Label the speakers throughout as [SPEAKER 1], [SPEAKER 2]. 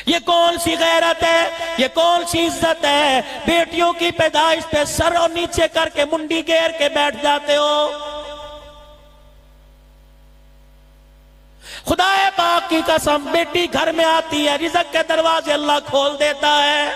[SPEAKER 1] یہ کون سی غیرت ہے، یہ کون سی عزت ہے؟ بیٹیوں کی پیدائش پہ سر اور نیچے کر کے منڈی گیر کے بیٹھ جاتے ہو۔ خدا پاک کی قسم، بیٹی گھر میں آتی ہے، رزق کے دروازے اللہ کھول دیتا ہے،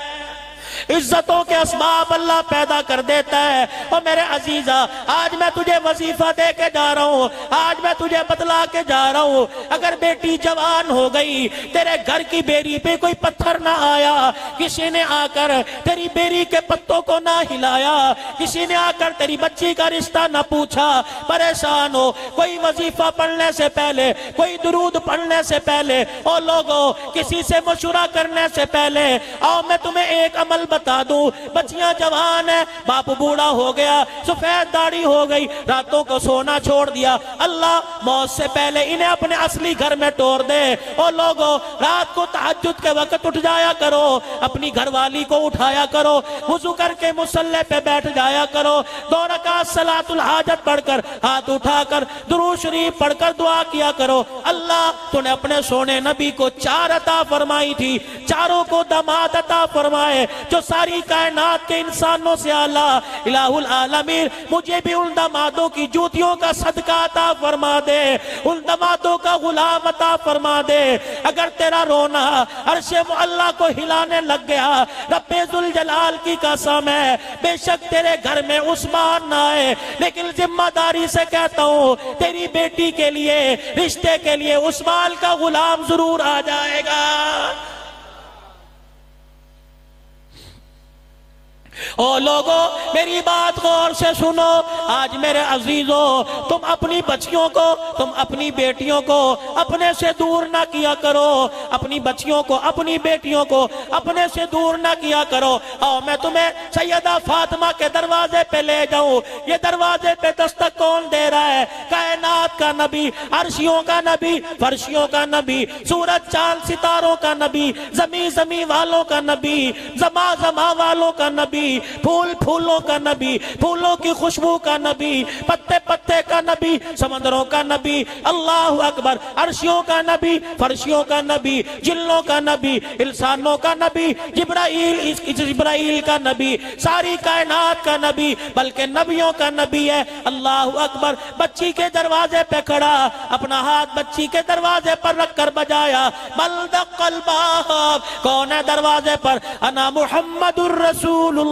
[SPEAKER 1] عزتوں کے اسباب اللہ پیدا کر دیتا ہے۔ اور میرے عزیزہ، آج میں تجھے وظیفہ دے کے جا رہا ہوں، آج میں تجھے بتلا کے جا رہا ہوں، اگر بیٹی جوان ہو گئی، تیرے گھر کی بیری پہ کوئی پتھر نہ آیا، کسی نے آ کر تیری بیری کے پتوں کو نہ ہلایا، کسی نے آ کر تیری بچی کا رشتہ نہ پوچھا، پریشان ہو، کوئی وظیفہ پڑھنے سے پہلے، کوئی درود پڑھنے سے پہلے، او لوگوں، کسی سے مشورہ کرنے سے پہلے، آؤ میں تمہیں ایک عمل بتا دوں۔ بچیاں جوان ہیں، باپ بوڑھا ہو گیا، سفید داڑھی ہو گئی، راتوں کو سونا چھوڑ دیا، اللہ موت سے پہلے انہیں اپنے اصلی گھر میں ٹور دے۔ او لوگوں، رات کو تہجد کے وقت اٹھ جایا کرو، اپنی گھر والی کو اٹھایا کرو، وضو کر کے مصلی پہ بیٹھ جایا کرو، 2 رکعت صلاۃ الحاجت پڑھ کر، ہاتھ اٹھا کر درود شریف پڑھ کر دعا کیا کرو، اللہ تو نے اپنے سونے نبی کو 4 عطا فرمائی تھی، چاروں کو داماد عطا فرمائے جو ساری کائنات کے انسانوں سے اعلیٰ۔ الہ العالمین مجھے بھی ان دامادوں کی جوتیوں کا صدقہ عطا فرما دے، ان دامادوں کا غلام عطا فرما دے۔ اگر تیرا رونا عرش معلیٰ کو ہلانے لگ گیا، رب ذوالجلال کی قسم ہے، بے شک تیرے گھر میں عثمان نہ آئے، لیکن ذمہ داری سے کہتا ہوں تیری بیٹی کے لیے، رشتے کے لیے عثمان کا غلام ضرور آ جائے گا۔ او لوگو، میری بات غور سے سنو، آج میرے عزیزوں، تم اپنی بچیوں کو، تم اپنی بیٹیوں کو اپنے سے دور نہ کیا کرو، اپنی بچیوں کو، اپنی بیٹیوں کو اپنے سے دور نہ کیا کرو۔ اور میں تمہیں سیدہ فاطمہ کے دروازے پہ لے جاؤں۔ یہ دروازے پہ دستک کون دے رہا ہے؟ کائنات کا نبی، عرشیوں کا نبی، فرشیوں کا نبی، سورج چاند ستاروں کا نبی، زمین والوں کا نبی، زماں والوں کا نبی، پھولوں کا نبی، پھولوں کی خوشبو کا نبی، پتے کا نبی، سمندروں کا نبی، اللہ اکبر، عرشیوں کا نبی، فرشیوں کا نبی، جنوں کا نبی، انسانوں کا نبی، جبرائیل کا نبی، ساری کائنات کا نبی، بلکہ نبیوں کا نبی ہے۔ اللہ اکبر، بچی کے دروازے پہ کھڑا، اپنا ہاتھ بچی کے دروازے پر رکھ کر بجایا، بل دق الباب، کون ہے دروازے پر؟ انا محمد الرسول اللہ۔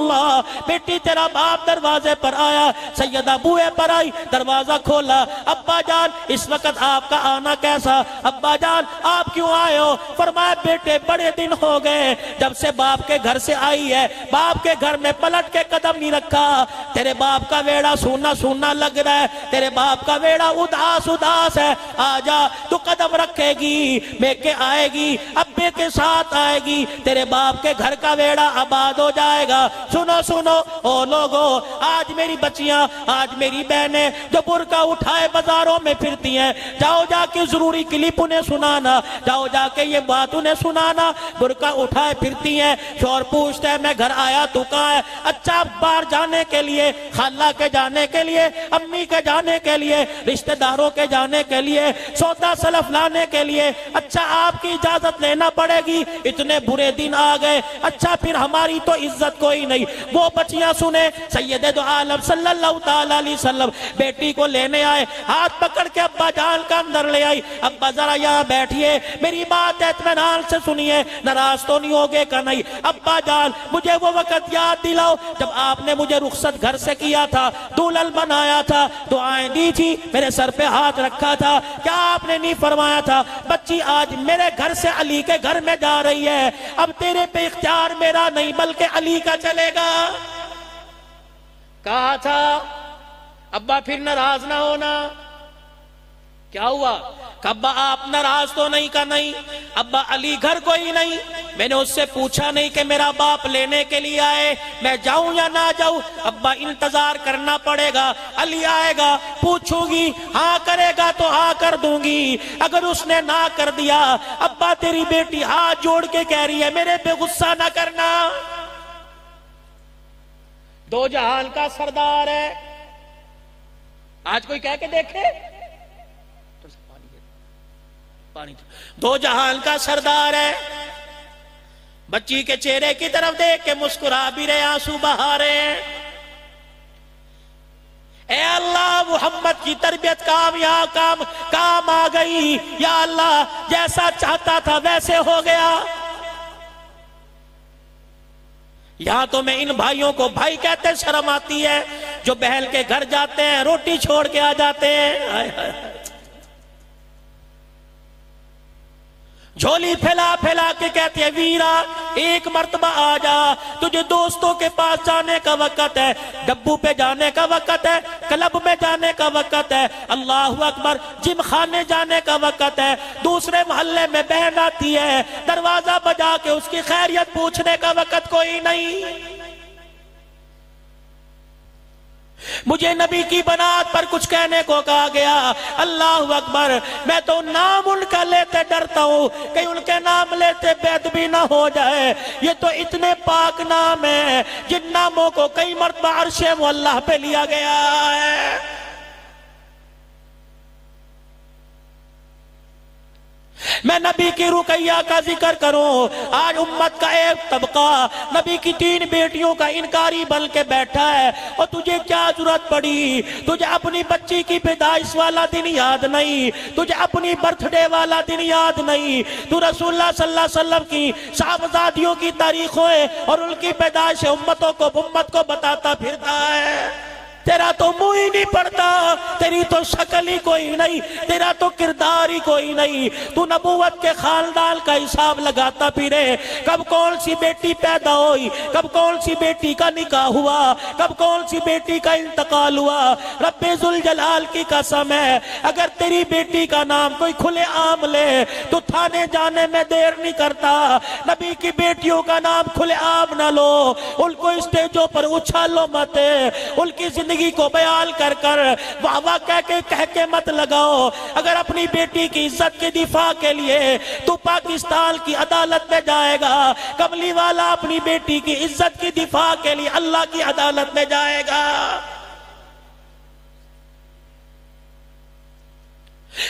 [SPEAKER 1] بیٹی تیرا باپ دروازے پر آیا، سیدہ بوئے پر آئی، دروازہ کھولا، ابا جان اس وقت آپ کا آنا کیسا؟ ابا جان آپ کیوں آئے ہو؟ فرمایا بیٹے بڑے دن ہو گئے جب سے باپ کے گھر سے آئی ہے، باپ کے گھر میں پلٹ کے قدم نہیں رکھا، تیرے باپ کا ویڑا سونا سونا لگ رہا ہے، تیرے باپ کا ویڑا اداس ہے، آجا تو قدم رکھے گی، میں کے آئے گی، ابے کے ساتھ آئے گی، تیرے باپ کے گھر کا ویڑا آباد ہو جائے گا۔ سنو او لوگو، آج میری بچیاں، آج میری بہنیں جو برقع اٹھائے بازاروں میں پھرتی ہیں، جاؤ جا کے ضروری کلپ انہیں سنانا، جاؤ جا کے یہ بات انہیں سنانا، برقع اٹھائے پھرتی ہیں، شوہر پوچھتا ہے میں گھر آیا تو کہاں ہے؟ اچھا باہر جانے کے لیے، خالہ کے جانے کے لیے، امی کے جانے کے لیے، رشتہ داروں کے جانے کے لیے، سودا سلف لانے کے لیے، اچھا آپ کی اجازت لینا پڑے گی، اتنے برے دن آ گئے، اچھا پھر ہماری تو عزت کوئی نہیں۔ وہ بچیاں سنیں، سید دو عالم صلی اللہ تعالیٰ علیہ وسلم بیٹی کو لینے آئے، ہاتھ پکڑ کے ابا جان کا اندر لے آئی، ابا ذرا یہاں بیٹھئے، میری بات اطمینان سے سنیے، ناراض تو نہیں ہوگے کہ نہیں؟ ابا جان مجھے وہ وقت یاد دلاؤ جب آپ نے مجھے رخصت گھر سے کیا تھا، دلہن بنایا تھا، دعائیں دی تھی، میرے سر پہ ہاتھ رکھا تھا، کیا آپ نے نہیں فرمایا تھا بچی آج میرے گھر سے علی کے گھر میں جا رہی ہے، اب تیرے پہ اختیار میرا نہیں بلکہ علی کا چلے گا؟ کہا تھا ابا پھر ناراض نہ ہونا۔ کیا ہوا؟ ابا آپ ناراض تو نہیں کا نہیں، ابا علی گھر کوئی نہیں، میں نے اس سے پوچھا نہیں کہ میرا باپ لینے کے لیے آئے، میں جاؤں یا نہ جاؤں، ابا انتظار کرنا پڑے گا، علی آئے گا، پوچھوں گی، ہاں کرے گا تو ہاں کر دوں گی، اگر اس نے نہ کر دیا، ابا تیری بیٹی ہاتھ جوڑ کے کہہ رہی ہے میرے پہ غصہ نہ کرنا، دو جہان کا سردار ہے، آج کوئی کہہ کے دیکھے، پانی دو جہان کا سردار ہے، بچی کے چہرے کی طرف دیکھ کے مسکرا بھی رہے، آنسو بہا رہے ہیں۔ اے اللہ محمد کی تربیت کام آ گئی، یا اللہ جیسا چاہتا تھا ویسے ہو گیا۔ یہاں تو میں ان بھائیوں کو بھائی کہتے شرم آتی ہے جو بہن کے گھر جاتے ہیں روٹی چھوڑ کے آ جاتے ہیں، جھولی پھیلا پھیلا کے کہتے ہیں ویرا ایک مرتبہ آ جا، تجھے دوستوں کے پاس جانے کا وقت ہے، ڈبو پہ جانے کا وقت ہے، کلب میں جانے کا وقت ہے، اللہ اکبر جم خانے جانے کا وقت ہے، دوسرے محلے میں بہن آتی ہے، دروازہ بجا کے اس کی خیریت پوچھنے کا وقت کوئی نہیں۔ مجھے نبی کی بنات پر کچھ کہنے کو کہا گیا، اللہ اکبر، میں تو نام ان کا لیتے ڈرتا ہوں کہ ان کے نام لیتے بے ادبی نہ ہو جائے۔ یہ تو اتنے پاک نام ہیں جن ناموں کو کئی مرتبہ عرش معلیٰ پہ لیا گیا ہے۔ میں نبی کی رقیہ کا ذکر کروں، آج امت کا ایک طبقہ نبی کی 3 بیٹیوں کا انکاری بن کے بیٹھا ہے، اور تجھے کیا ضرورت پڑی؟ تجھے اپنی بچی کی پیدائش والا دن یاد نہیں، تجھے اپنی برتھ ڈے والا دن یاد نہیں، تو رسول اللہ صلی اللہ علیہ وسلم کی صحابزادیوں کی تاریخوں اور ان کی پیدائش امت کو بتاتا پھرتا ہے۔ تیرا تو منہ ہی نہیں پڑتا، تیری تو شکل ہی کوئی نہیں، تیرا تو کردار ہی کوئی نہیں، تو نبوت کے خاندان کا حساب لگاتا پھرے، کب کون سی بیٹی پیدا ہوئی، کب کون سی بیٹی کا نکاح ہوا، کب کون سی بیٹی کا انتقال ہوا۔ رب ذوالجلال کی قسم ہے، اگر تیری بیٹی کا نام کوئی کھلے عام لے تو تھانے جانے میں دیر نہیں کرتا۔ نبی کی بیٹیوں کا نام کھلے عام نہ لو، ان کو اسٹیجوں پر اچھالو مت، ان کی زندگی کو بیان کر واہ واہ کہہ کے مت لگاؤ۔ اگر اپنی بیٹی کی عزت کے دفاع کے لیے تو پاکستان کی عدالت میں جائے گا، کملی والا اپنی بیٹی کی عزت کی دفاع کے لیے اللہ کی عدالت میں جائے گا۔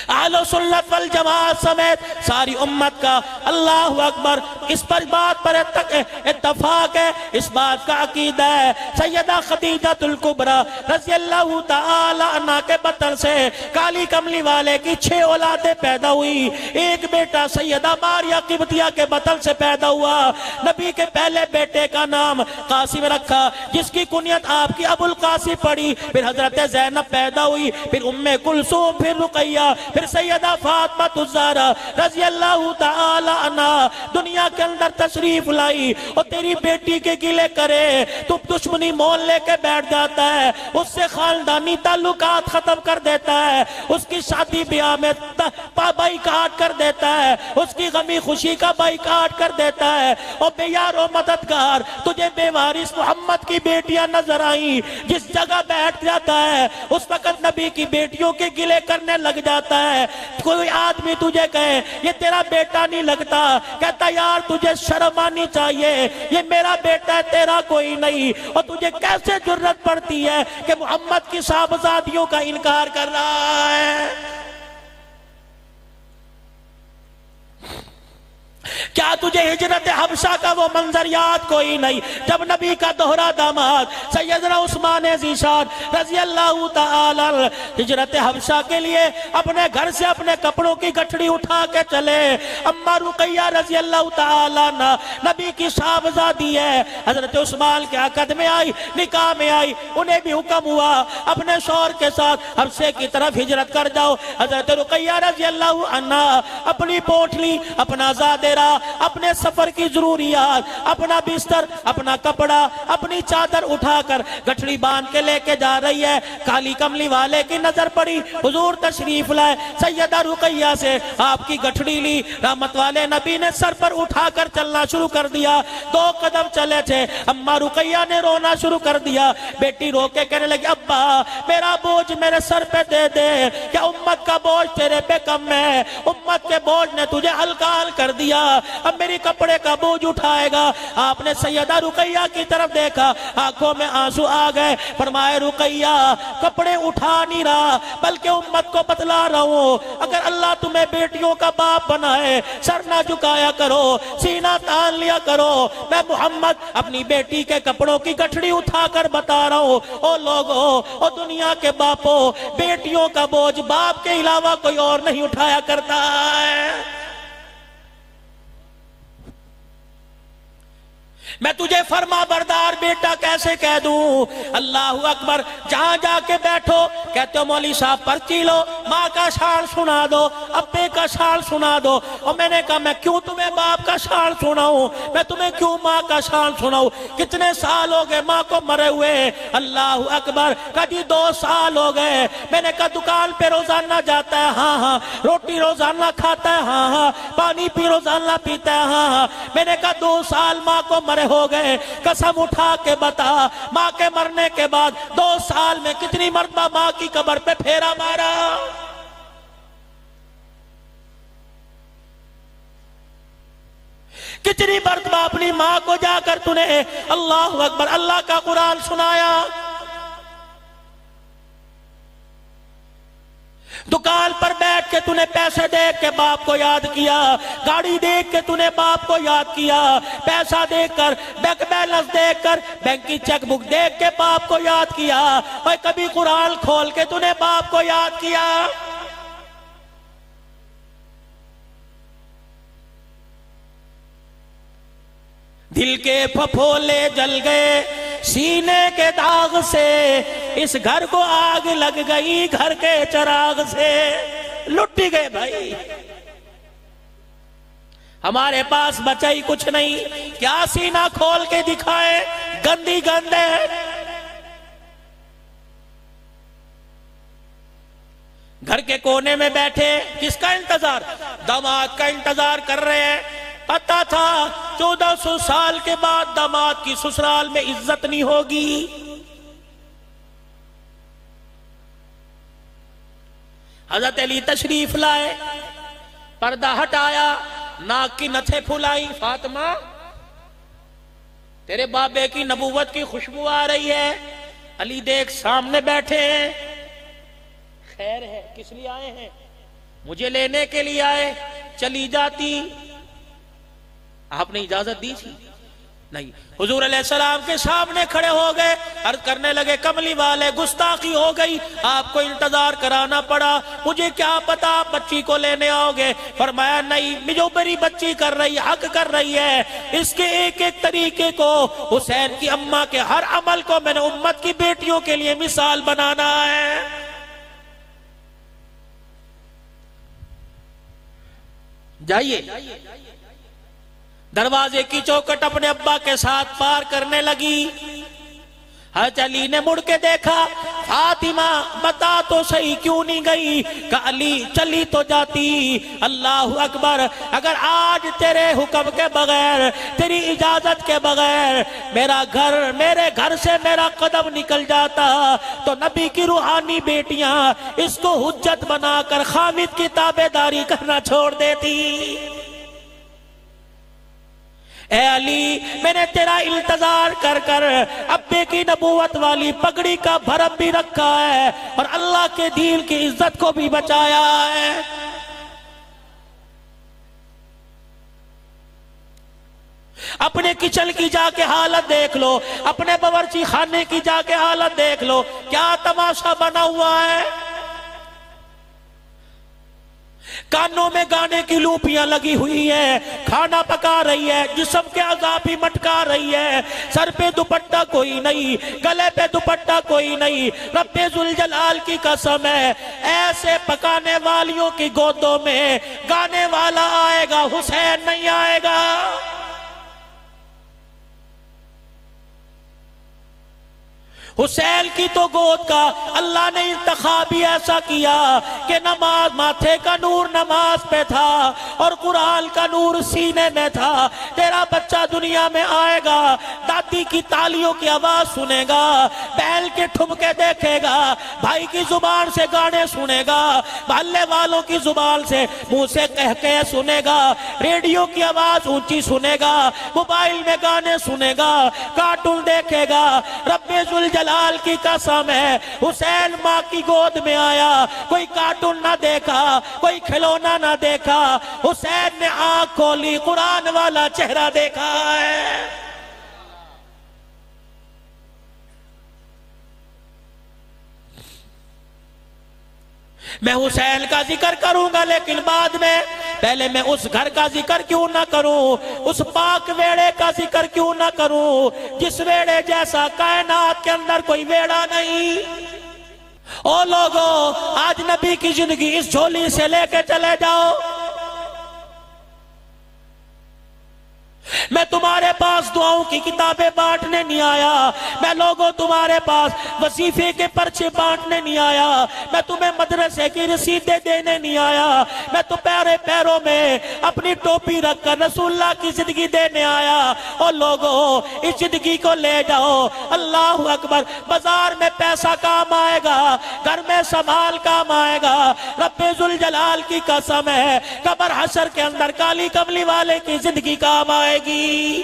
[SPEAKER 1] اہل سنت والجماعت سمیت ساری امت کا اللہ اکبر اس پر بات پر اتفاق ہے، اس بات کا عقیدہ ہے۔ سیدہ خدیجہ الکبریٰ رضی اللہ تعالی عنہ کے بطن سے کالی کملی والے کی 6 اولادیں پیدا ہوئی، ایک بیٹا سیدہ ماریہ قبطیہ کے بطن سے پیدا ہوا۔ نبی کے پہلے بیٹے کا نام قاسم رکھا، جس کی کنیت آپ کی ابو القاسم پڑی، پھر حضرت زینب پیدا ہوئی، پھر ام کلثوم، پھر رقیہ، پھر سیدہ فاطمہ الزہرا رضی اللہ تعالی عنہ دنیا کے اندر تشریف لائی، اور تیری بیٹی کے گلے کرے تو دشمنی مول لے کے بیٹھ جاتا ہے، اس سے خاندانی تعلقات ختم کر دیتا ہے، اس کی شادی بیاہ میں بائیکاٹ کر دیتا ہے، اس کی غمی خوشی کا بائیکاٹ کر دیتا ہے۔ اور بے یار و مددگار تجھے بے وارث محمد کی بیٹیاں نظر آئیں، جس جگہ بیٹھ جاتا ہے اس وقت نبی کی بیٹیوں کے گلے کرنے لگ جاتا ہے۔ کوئی آدمی تجھے کہے یہ تیرا بیٹا نہیں لگتا، کہتا یار تجھے شرم آنی چاہیے، یہ میرا بیٹا ہے تیرا کوئی نہیں، اور تجھے کیسے جرت پڑتی ہے کہ محمد کی صحابزادیوں کا انکار کر رہا ہے؟ کیا تجھے ہجرت حبشہ کا وہ منظر یاد کوئی نہیں جب نبی کا دوہرا داماد سیدنا عثمان ذیشان رضی اللہ تعالی ہجرت حبشہ کے لیے اپنے گھر سے اپنے کپڑوں کی گٹھڑی اٹھا کے چلے؟ اما رقیہ رضی اللہ تعالی عنہ نبی کی صاحبزادی ہے، حضرت عثمان کے عقد میں آئی، نکاح میں آئی، انہیں بھی حکم ہوا اپنے شوہر کے ساتھ حبشے کی طرف ہجرت کر جاؤ۔ حضرت رقیہ رضی اللہ عنہ اپنی پوٹلی، اپنا زادرہ، اپنے سفر کی ضروریات، اپنا بستر، اپنا کپڑا، اپنی چادر اٹھا کر گٹھڑی باندھ کے لے کے جا رہی ہے۔ کالی کملی والے کی نظر پڑی، حضور تشریف لائے، سیدہ رقیہ سے آپ کی گٹھڑی لی، رحمت والے نبی نے سر پر اٹھا کر چلنا شروع کر دیا۔ 2 قدم چلے تھے، اما رقیہ نے رونا شروع کر دیا۔ بیٹی رو کے کہنے لگی ابا میرا بوجھ میرے سر پہ دے دے، کیا امت کا بوجھ تیرے پہ کم ہے؟ امت کے بوجھ نے تجھے ہلکا کر دیا، گا، اب میری کپڑے کا بوجھ اٹھائے گا۔ آپ نے سیدہ رقیہ کی طرف دیکھا، آنکھوں میں آنسو آ گئے، فرمائے رقیہ کپڑے اٹھا نہیں رہا بلکہ امت کو بتلا رہا ہوں، اگر اللہ تمہیں بیٹیوں کا باپ بنائے سر نہ جھکایا کرو، سینہ تان لیا کرو۔ میں محمد اپنی بیٹی کے کپڑوں کی گٹھڑی اٹھا کر بتا رہا ہوں، او لوگو، او دنیا کے باپو، بیٹیوں کا بوجھ باپ کے علاوہ کوئی اور نہیں اٹھایا کرتا ہے۔ میں تجھے فرما بردار بیٹا کیسے کہہ دوں؟ اللہ اکبر۔ جہاں جا کے بیٹھو کہتے ہو مولوی صاحب پرچی لو، ماں کا شعر سنا دو، ابے کا شعر سنا دو۔ اور میں نے کہا میں کیوں تمہیں باپ کا شعر سناؤں، میں تمہیں کیوں ماں کا شعر سناؤں؟ کتنے سال ہو گئے ماں کو مرے ہوئے؟ اللہ اکبر۔ کہا جی 2 سال ہو گئے۔ میں نے کہا دکان پہ روزانہ جاتا ہے؟ ہاں ہاں۔ روٹی روزانہ کھاتا ہے؟ ہاں ہاں۔ پانی پی روزانہ پیتا ہے؟ ہاں ہاں۔ میں نے کہا 2 سال ماں کو مرے ہو گئے، قسم اٹھا کے بتا ماں کے مرنے کے بعد 2 سال میں کتنی مرتبہ ماں کی قبر پہ پھیرا مارا؟ کتنی مرتبہ اپنی ماں کو جا کر تو نے اللہ اکبر اللہ کا قرآن سنایا؟ دکان پر بیٹھ کے تو نے پیسے دیکھ کے باپ کو یاد کیا، گاڑی دیکھ کے تو نے باپ کو یاد کیا، پیسہ دیکھ کر، بینک بیلنس دیکھ کر، بینک کی چیک بک دیکھ کے باپ کو یاد کیا، اور کبھی قرآن کھول کے تو نے باپ کو یاد کیا؟ دل کے پھپھولے جل گئے سینے کے داغ سے، اس گھر کو آگ لگ گئی گھر کے چراغ سے۔ لٹ گئے بھائی، ہمارے پاس بچا ہی کچھ نہیں، کیا سینہ کھول کے دکھائے؟ گندی گند ہے۔ گھر کے کونے میں بیٹھے کس کا انتظار؟ داماد کا انتظار کر رہے ہیں۔ پتا تھا 1400 سال کے بعد داماد کی سسرال میں عزت نہیں ہوگی۔ حضرت علی تشریف لائے، پردہ ہٹایا، ناک کی نتھے پھلائی، فاطمہ تیرے بابے کی نبوت کی خوشبو آ رہی ہے۔ علی دیکھ سامنے بیٹھے ہیں۔ خیر ہے، کس لیے آئے ہیں؟ مجھے لینے کے لیے آئے، چلی جاتی۔ آپ نے اجازت دی تھی؟ نہیں۔ حضور علیہ السلام کے سامنے کھڑے ہو گئے، عرض کرنے لگے کملی والے گستاخی ہو گئی، آپ کو انتظار کرانا پڑا، مجھے کیا پتا آپ بچی کو لینے آؤ گے۔ فرمایا نہیں، جو میری بچی کر رہی ہے حق کر رہی ہے، اس کے ایک ایک طریقے کو، حسین کی اماں کے ہر عمل کو میں نے امت کی بیٹیوں کے لیے مثال بنانا ہے۔ جائیے۔ دروازے کی چوکھٹ اپنے ابا کے ساتھ پار کرنے لگی۔ حضرت علی نے مڑ کے دیکھا، فاطمہ بتا تو صحیح کیوں نہیں گئی؟ کہ علی چلی تو جاتی۔ اللہ اکبر، اگر آج تیرے حکم کے بغیر، تیری اجازت کے بغیر میرے گھر سے میرا قدم نکل جاتا تو نبی کی روحانی بیٹیاں اس کو حجت بنا کر خامد کی تابعداری کرنا چھوڑ دیتی۔ اے علی، میں نے تیرا انتظار کر کر ابے کی نبوت والی پگڑی کا بھرم بھی رکھا ہے اور اللہ کے دین کی عزت کو بھی بچایا ہے۔ اپنے کچن کی جا کے حالت دیکھ لو، اپنے باورچی خانے کی جا کے حالت دیکھ لو، کیا تماشا بنا ہوا ہے۔ کانوں میں گانے کی لوپیاں لگی ہوئی ہیں، کھانا پکا رہی ہے، جسم کے اعضاء بھی مٹکا رہی ہے، سر پہ دوپٹہ کوئی نہیں، گلے پہ دوپٹہ کوئی نہیں۔ رب ذوالجلال کی قسم ہے، ایسے پکانے والیوں کی گودوں میں گانے والا آئے گا، حسین نہیں آئے گا۔ حسین کی تو گود کا اللہ نے انتخاب ہی ایسا کیا کہ نماز ماتھے کا نور نماز پہ تھا اور قرآن کا نور سینے میں تھا۔ تیرا بچہ دنیا میں آئے گا، دادی کی تالیوں کی آواز سنے گا، بیل کے ٹھمکے دیکھے گا، بھائی کی زبان سے گانے سنے گا، محلے والوں کی زبان سے منہ سے کہہ کے سنے گا، ریڈیو کی آواز اونچی سنے گا، موبائل میں گانے سنے گا، کارٹون دیکھے گا۔ رب ذوالجلال کی قسم ہے، حسین ماں کی گود میں آیا، کوئی کارٹون نہ دیکھا، کوئی کھلونا نہ دیکھا، حسین نے آنکھ کھولی، قرآن والا چہرہ دیکھا ہے۔ میں حسین کا ذکر کروں گا، لیکن بعد میں پہلے میں اس گھر کا ذکر کیوں نہ کروں، اس پاک ویڑے کا ذکر کیوں نہ کروں جس ویڑے جیسا کائنات کے اندر کوئی ویڑا نہیں۔ او لوگوں، آج نبی کی زندگی اس جھولی سے لے کے چلے جاؤ۔ میں تمہارے پاس دعاؤں کی کتابیں بانٹنے نہیں آیا، میں لوگوں تمہارے پاس وظیفے کے پرچے بانٹنے نہیں آیا، میں تمہیں مدرسے کی رسیدیں دینے نہیں آیا، میں تو پیروں میں اپنی ٹوپی رکھ کر رسول اللہ کی زندگی دینے آیا۔ اور لوگوں، اس زندگی کو لے جاؤ، اللہ اکبر۔ بازار میں پیسہ کام آئے گا، گھر میں سنبھال کام آئے گا، رب ذوالجلال کی قسم ہے قبر حشر کے اندر کالی کملی والے کی زندگی کام آئے گی۔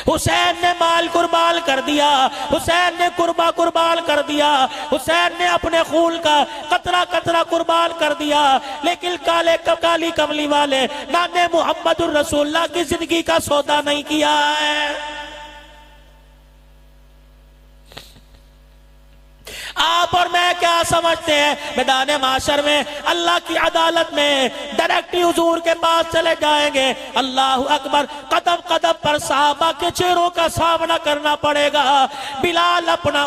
[SPEAKER 1] حسین نے مال قربان کر دیا، حسین نے قربان کر دیا، حسین نے اپنے خون کا قطرہ قطرہ قربان کر دیا، لیکن کالی کملی والے نانے محمد الرسول اللہ کی زندگی کا سودا نہیں کیا ہے۔ آپ اور میں کیا سمجھتے ہیں؟ میدان معاشر میں اللہ کی عدالت میں ڈائریکٹلی حضور کے پاس چلے جائیں گے، اللہ اکبر۔ قدم قدم پر صحابہ کے چہروں کا سامنا کرنا پڑے گا۔ بلال اپنا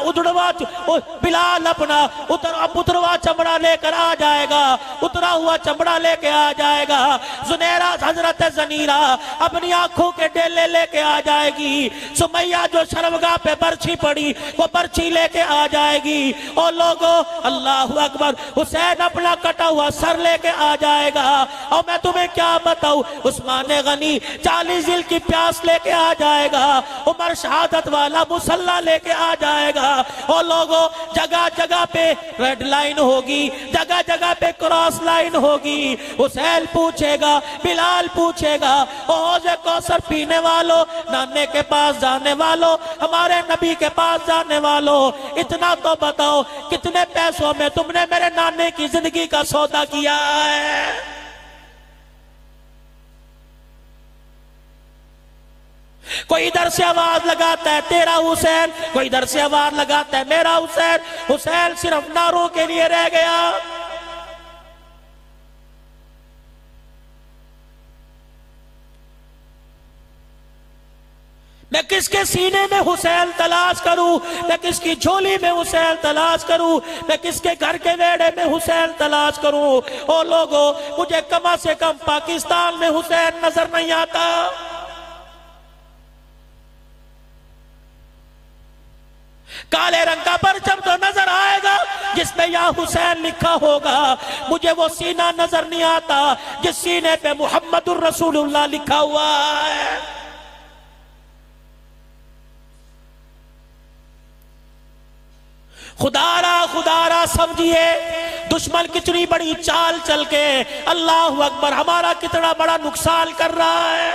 [SPEAKER 1] اتروا چمڑا لے کر آ جائے گا، اترا ہوا چمڑا لے کے آ جائے گا۔ زنیرہ حضرت زنیرہ اپنی آنکھوں کے ڈیلے لے کے آ جائے گی۔ سمیہ جو شرمگاہ پہ برچھی پڑی وہ برچھی لے کے آ جائے گی۔ اور لوگوں، اللہ اکبر، حسین اپنا کٹا ہوا سر لے کے آ جائے گا۔ اور میں تمہیں کیا بتاؤں، عثمان غنی 40 ذل کی پیاس لے کے آ جائے گا، عمر شہادت والا مسلح لے کے آ جائے گا۔ اور لوگوں، جگہ جگہ پہ ریڈ لائن ہوگی، جگہ جگہ پہ کراس لائن ہوگی۔ حسین پوچھے گا، بلال پوچھے گا، حوض کوثر پینے والوں، نانے کے پاس جانے والوں، ہمارے نبی کے پاس جانے والوں، اتنا تو بتاؤ کتنے پیسوں میں تم نے میرے نانے کی زندگی کا سودا کیا ہے؟ کوئی ادھر سے آواز لگاتا ہے تیرا حسین، کوئی ادھر سے آواز لگاتا ہے میرا حسین۔ حسین صرف نعروں کے لیے رہ گیا۔ میں کس کے سینے میں حسین تلاش کروں، میں کس کی جھولی میں حسین تلاش کروں، میں کس کے گھر کے ویڑے میں حسین تلاش کروں؟ او لوگوں، مجھے کم سے کم پاکستان میں حسین نظر نہیں آتا۔ کالے رنگ کا پرچم تو نظر آئے گا جس میں یا حسین لکھا ہوگا، مجھے وہ سینہ نظر نہیں آتا جس سینے پہ محمد الرسول اللہ لکھا ہوا ہے۔ خدا را سمجھئے دشمن کتنی بڑی چال چل کے اللہ اکبر ہمارا کتنا بڑا نقصان کر رہا ہے۔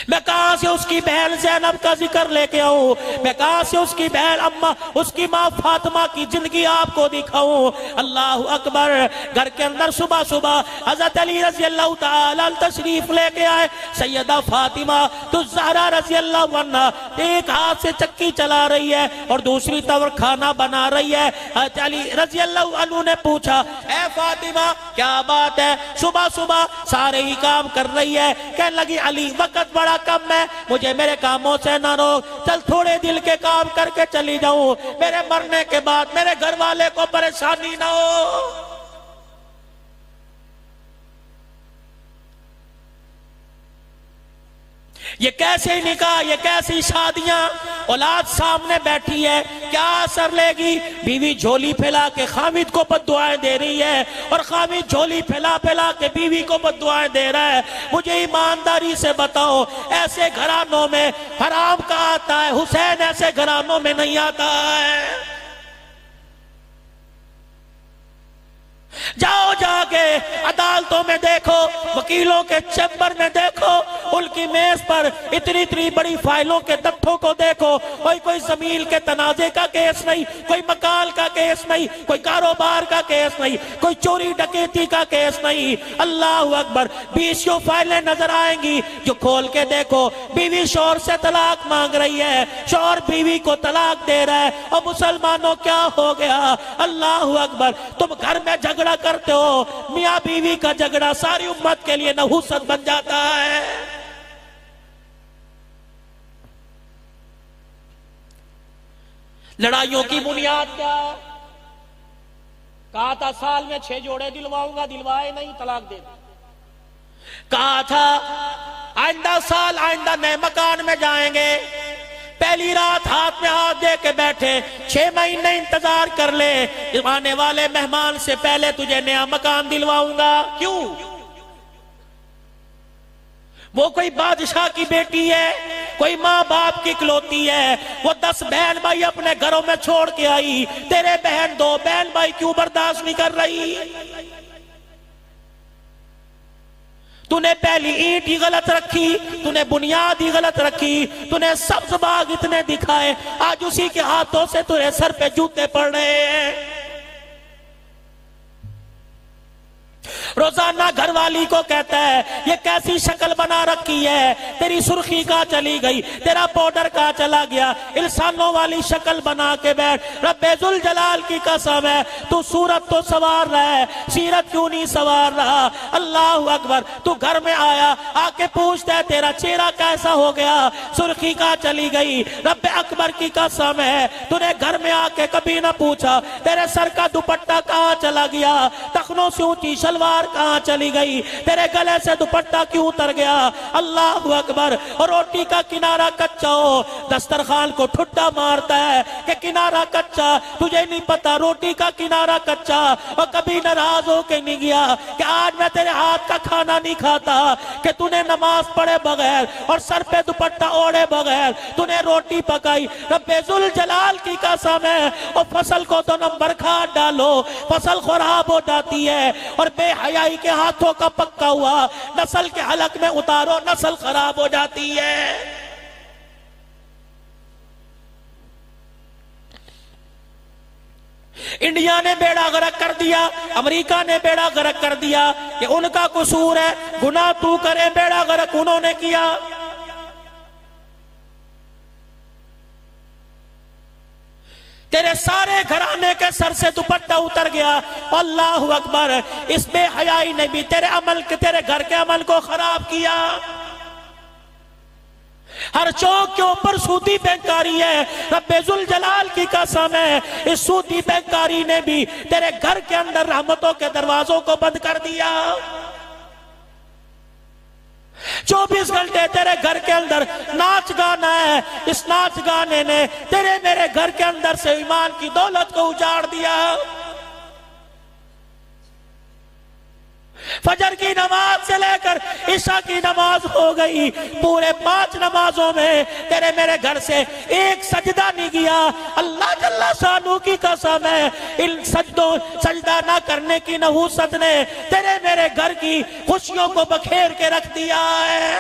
[SPEAKER 1] میں کہاں سے اس کی بہن زینب کا ذکر لے کے آؤں، میں کہاں سے اس کی بہن اماں، اس کی ماں فاطمہ کی زندگی آپ کو دکھاؤں؟ اللہ اکبر۔ گھر کے اندر صبح صبح حضرت علی رضی اللہ تعالیٰ تشریف لے کے آئے، سیدہ فاطمہ الزہرا رضی اللہ عنہ ایک ہاتھ سے چکی چلا رہی ہے اور دوسری طرف کھانا بنا رہی ہے۔ حضرت علی رضی اللہ عنہ نے پوچھا، اے فاطمہ کیا بات ہے، صبح صبح سارے ہی کام کر رہی ہے؟ کہنے لگی علی وقت بڑا کم ہے، مجھے میرے کاموں سے نہ روک، چل تھوڑے دل کے کام کر کے چلی جاؤں، میرے مرنے کے بعد میرے گھر والے کو پریشانی نہ ہو۔ یہ کیسے نکاح، یہ کیسی شادیاں؟ اولاد سامنے بیٹھی ہے، کیا اثر لے گی؟ بیوی جھولی پھیلا کے خامد کو بد دعائیں دے رہی ہے، اور خامد جھولی پھیلا پھیلا کے بیوی کو بد دعائیں دے رہا ہے۔ مجھے ایمانداری سے بتاؤ، ایسے گھرانوں میں حرام کا آتا ہے؟ حسین ایسے گھرانوں میں نہیں آتا ہے۔ جاؤ جا کے عدالتوں میں دیکھو، وکیلوں کے چیمبر میں دیکھو، ان کی میز پر اتنی بڑی فائلوں کے تتھوں کو دیکھو، کوئی زمین کے تنازع کا کیس نہیں، کوئی مکان کا کیس نہیں، کوئی کاروبار کا کیس نہیں، کوئی چوری ڈکیتی کا کیس نہیں۔ اللہ اکبر، 20 فائلیں نظر آئیں گی جو کھول کے دیکھو، بیوی شوہر سے طلاق مانگ رہی ہے، شوہر بیوی کو طلاق دے رہا ہے، اور مسلمانوں کیا ہو گیا؟ اللہ اکبر، تم گھر میں جھگڑا کرتے ہو، میاں بیوی کا جھگڑا ساری امت کے لیے نحوست بن جاتا ہے۔ لڑائیوں کی بنیاد کیا؟ کہا تھا سال میں 6 جوڑے دلواؤں گا، دلوائے نہیں، طلاق دے دی۔ کہا تھا آئندہ سال آئندہ نئے مکان میں جائیں گے، پہلی رات ہاتھ میں ہاتھ دے کے بیٹھے، 6 مہینے انتظار کر لے، آنے والے مہمان سے پہلے تجھے نیا مکان دلواؤں گا۔ کیوں؟ وہ کوئی بادشاہ کی بیٹی ہے، کوئی ماں باپ کی اکلوتی ہے، وہ 10 بہن بھائی اپنے گھروں میں چھوڑ کے آئی، تیرے بہن 2 بہن بھائی کیوں برداشت نہیں کر رہی؟ تو نے پہلی اینٹ ہی غلط رکھی، تو نے بنیاد ہی غلط رکھی، تو نے سبز باغ اتنے دکھائے، آج اسی کے ہاتھوں سے تیرے سر پہ جوتے پڑ رہے ہیں۔ روزانہ گھر والی کو کہتا ہے یہ کیسی شکل بنا رکھی ہے، تیری سرخی کہاں چلی گئی، تیرا پاؤڈر کہاں چلا گیا، انسانوں والی شکل بنا کے بیٹھ، رب ذوالجلال کی قسم ہے تو صورت تو سوار رہا ہے، سیرت کیوں نہیں سوار رہا؟ اللہ اکبر، تو گھر میں آیا، آ کے پوچھتا ہے تیرا چہرہ کیسا ہو گیا، سرخی کہاں چلی گئی؟ رب اکبر کی قسم ہے تو نے گھر میں آ کے کبھی نہ پوچھا تیرے سر کا دوپٹہ کہاں چلا گیا، ٹخنوں سے اونچی شلوار کہاں چلی گئی، تیرے گلے سے دوپٹہ کیوں اتر گیا؟ اللہ اکبر، اور روٹی کا کنارہ کچا ہو، دسترخوان کو ٹھٹا مارتا ہے کہ کنارہ کچا، تجھے نہیں پتا روٹی کا کنارہ کچا، اور کبھی ناراض ہو کے نہیں گیا کہ آج میں تیرے ہاتھ کا کھانا نہیں کھاتا، کہ تو نے نماز پڑھے بغیر اور سر پہ دوپٹہ اوڑے بغیر تو نے روٹی پکائی۔ رب ذوالجلال کی قسم ہے، اور فصل کو 2 نمبر کھاد ڈالو، فصل خراب ہو جاتی ہے، اور بے حیائی کے ہاتھوں کا پکا ہوا نسل کے حلق میں اتارو، نسل خراب ہو جاتی ہے۔ انڈیا نے بیڑا غرق کر دیا، امریکہ نے بیڑا غرق کر دیا، کہ ان کا قصور ہے، گناہ تو کرے، بیڑا غرق انہوں نے کیا۔ تیرے سارے گھرانے کے سر سے دوپٹہ اتر گیا۔ اللہ اکبر، اس بے حیائی نے بھی تیرے گھر کے عمل کو خراب کیا۔ ہر چوک کے اوپر سودی بینکاری ہے، رب ذوالجلال کی قسم ہے، اس سودی بینکاری نے بھی تیرے گھر کے اندر رحمتوں کے دروازوں کو بند کر دیا۔ 24 گھنٹے تیرے گھر کے اندر ناچ گانا ہے، اس ناچ گانے نے تیرے میرے گھر کے اندر سے ایمان کی دولت کو اجاڑ دیا۔ فجر کی نماز سے لے کر عشاء کی نماز ہو گئی، پورے 5 نمازوں میں تیرے میرے گھر سے ایک سجدہ نہیں گیا۔ اللہ جل شانہ کی قسم ہے، ان سجدہ نہ کرنے کی نحوست نے تیرے میرے گھر کی خوشیوں کو بکھیر کے رکھ دیا ہے۔